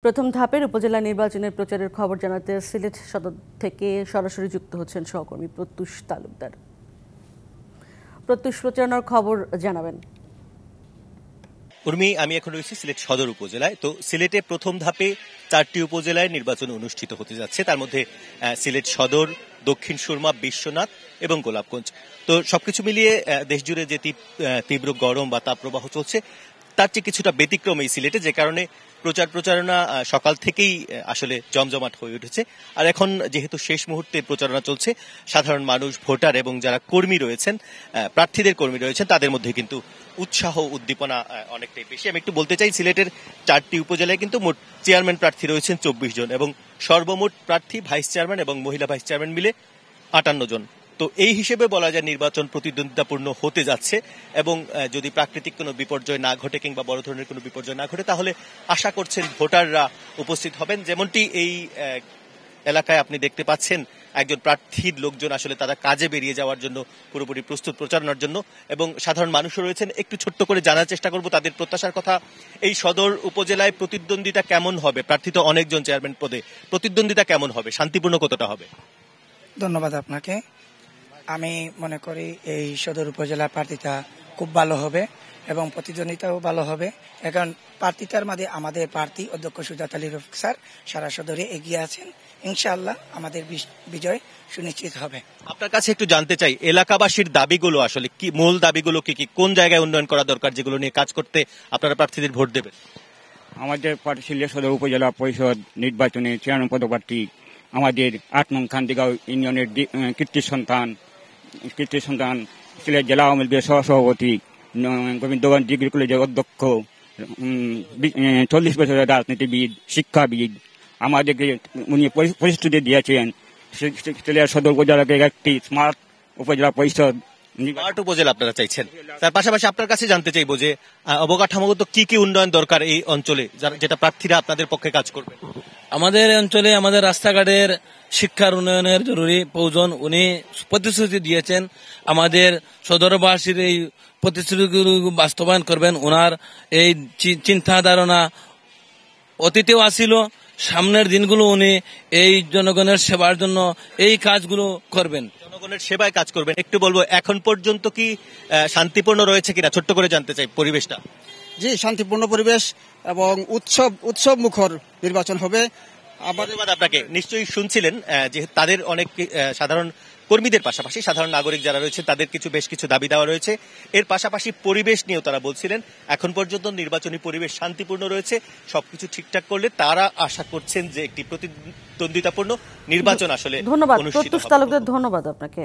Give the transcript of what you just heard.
প্রথম ধাপের উপজেলা নির্বাচনের প্রচারের খবর জানাতে সিলেট সদর থেকে সরাসরি যুক্ত হচ্ছেন সহকর্মী প্রত্যুষ তালুকদার। প্রত্যুষ, প্রচারণার খবর জানাবেন। উর্মি, আমি এখন রয়েছি সিলেট সদর উপজেলায়। তো সিলেটে প্রথম ধাপে 4টি উপজেলায় নির্বাচন অনুষ্ঠিত হতে যাচ্ছে, তার মধ্যে সিলেট সদর, দক্ষিণ সুরমা, বিশ্বনাথ এবং গোলাপগঞ্জ। তো সবকিছু মিলিয়ে দেশ জুড়ে যে তীব্র গরম বা তাপপ্রবাহ চলছে তার চেয়ে কিছুটা ব্যতিক্রম এই সিলেটে, যে কারণে প্রচারণা সকাল থেকেই আসলে জমজমাট হয়ে উঠেছে। আর এখন যেহেতু শেষ মুহূর্তে প্রচারণা চলছে, সাধারণ মানুষ, ভোটার এবং যারা কর্মী রয়েছেন, প্রার্থীদের কর্মী রয়েছেন, তাদের মধ্যে কিন্তু উৎসাহ উদ্দীপনা অনেকটাই বেশি। আমি একটু বলতে চাই, সিলেটের 4টি উপজেলায় কিন্তু মোট চেয়ারম্যান প্রার্থী রয়েছেন 24 জন এবং সর্বমোট প্রার্থী ভাইস চেয়ারম্যান এবং মহিলা ভাইস চেয়ারম্যান মিলে 58 জন। তো এই হিসেবে বলা যায় নির্বাচন প্রতিদ্বন্দ্বিতাপূর্ণ হতে যাচ্ছে এবং যদি প্রাকৃতিক কোনো বিপর্যয় না ঘটে কিংবা বড় ধরনের কোনো বিপর্যয় না ঘটে, তাহলে আশা করছেন ভোটাররা উপস্থিত হবেন। যেমনটি এই এলাকায় আপনি দেখতে পাচ্ছেন, একজন প্রার্থীর লোকজন আসলে তারা কাজে বেরিয়ে যাওয়ার জন্য পুরোপুরি প্রস্তুত প্রচারণার জন্য, এবং সাধারণ মানুষও রয়েছেন। একটু ছোট্ট করে জানার চেষ্টা করব তাদের প্রত্যাশার কথা। এই সদর উপজেলায় প্রতিদ্বন্দ্বিতা কেমন হবে? প্রার্থী তো অনেকজন চেয়ারম্যান পদে, প্রতিদ্বন্দ্বিতা কেমন হবে? শান্তিপূর্ণ কতটা হবে? ধন্যবাদ আপনাকে। আমি মনে করি এই সদর উপজেলা প্রার্থীটা খুব ভালো হবে এবং প্রতিদ্বন্দ্বিতাও ভালো হবে। এখন প্রার্থীটার মাঝে আমাদের প্রার্থী অধ্যক্ষ সুজাত আলী রফিক স্যার সারা সদরে এগিয়ে আছেন। ইনশাআল্লাহ আমাদের বিজয় সুনিশ্চিত হবে। আপনার কাছে একটু জানতে চাই, এলাকাবাসীর দাবিগুলো আসলে কি, মূল দাবিগুলো কি কি, কোন জায়গায় উন্নয়ন করা দরকার, যেগুলো নিয়ে কাজ করতে আপনারা প্রার্থীদের ভোট দেবেন? আমাদের সিলেট সদর উপজেলা পরিষদ নির্বাচনে চেয়ারম্যান পদপ্রার্থী আমাদের 8 নং খান্দিগাঁও ইউনিয়নের কৃতি সন্তান সিলেট জেলা আওয়ামী লীগের সহসভাপতি, গোবিন্দগঞ্জ ডিগ্রি কলেজের অধ্যক্ষ, 40 বছরের রাজনীতিবিদ, শিক্ষাবিদ। আমাদেরকে উনি প্রতিশ্রুতি দিয়েছেন সিলেট সদর উপজেলাকে একটি স্মার্ট উপজেলা পরিষদ, স্মার্ট উপজেলা আপনারা চাইছেন। তার পাশাপাশি আপনার কাছে জানতে চাইবো যে অবকাঠামোগত কি কি উন্নয়ন দরকার এই অঞ্চলে, যেটা প্রার্থীরা আপনাদের পক্ষে কাজ করবে? আমাদের অঞ্চলে আমাদের রাস্তাঘাটের শিক্ষার উন্নয়নের জরুরি প্রয়োজন। উনি প্রতিশ্রুতি দিয়েছেন, আমাদের সদরবাসীর এই প্রতিশ্রুতিগুলো বাস্তবায়ন করবেন। ওনার এই চিন্তা ধারণা অতীতেও আসিল, সামনের দিনগুলো উনি এই জনগণের সেবার জন্য এই কাজগুলো করবেন, জনগণের সেবায় কাজ করবেন। একটু বলবো, এখন পর্যন্ত কি শান্তিপূর্ণ রয়েছে কিনা ছোট্ট করে জানতে চাই পরিবেশটা। জি, শান্তিপূর্ণ পরিবেশ এবং উৎসব মুখর নির্বাচন হবে। ধন্যবাদ আপনাকে। নিশ্চয়ই শুনছিলেন যে তাদের অনেক সাধারণ কর্মীদের পাশাপাশি সাধারণ নাগরিক যারা রয়েছে তাদের বেশ কিছু দাবি দেওয়া রয়েছে। এর পাশাপাশি পরিবেশ নিয়েও তারা বলছিলেন, এখন পর্যন্ত নির্বাচনী পরিবেশ শান্তিপূর্ণ রয়েছে। সবকিছু ঠিকঠাক করলে তারা আশা করছেন যে একটি প্রতিদ্বন্দ্বিতাপূর্ণ নির্বাচন আসলে ধন্যবাদ প্রত্যুষ তালুকদার, ধন্যবাদ আপনাকে।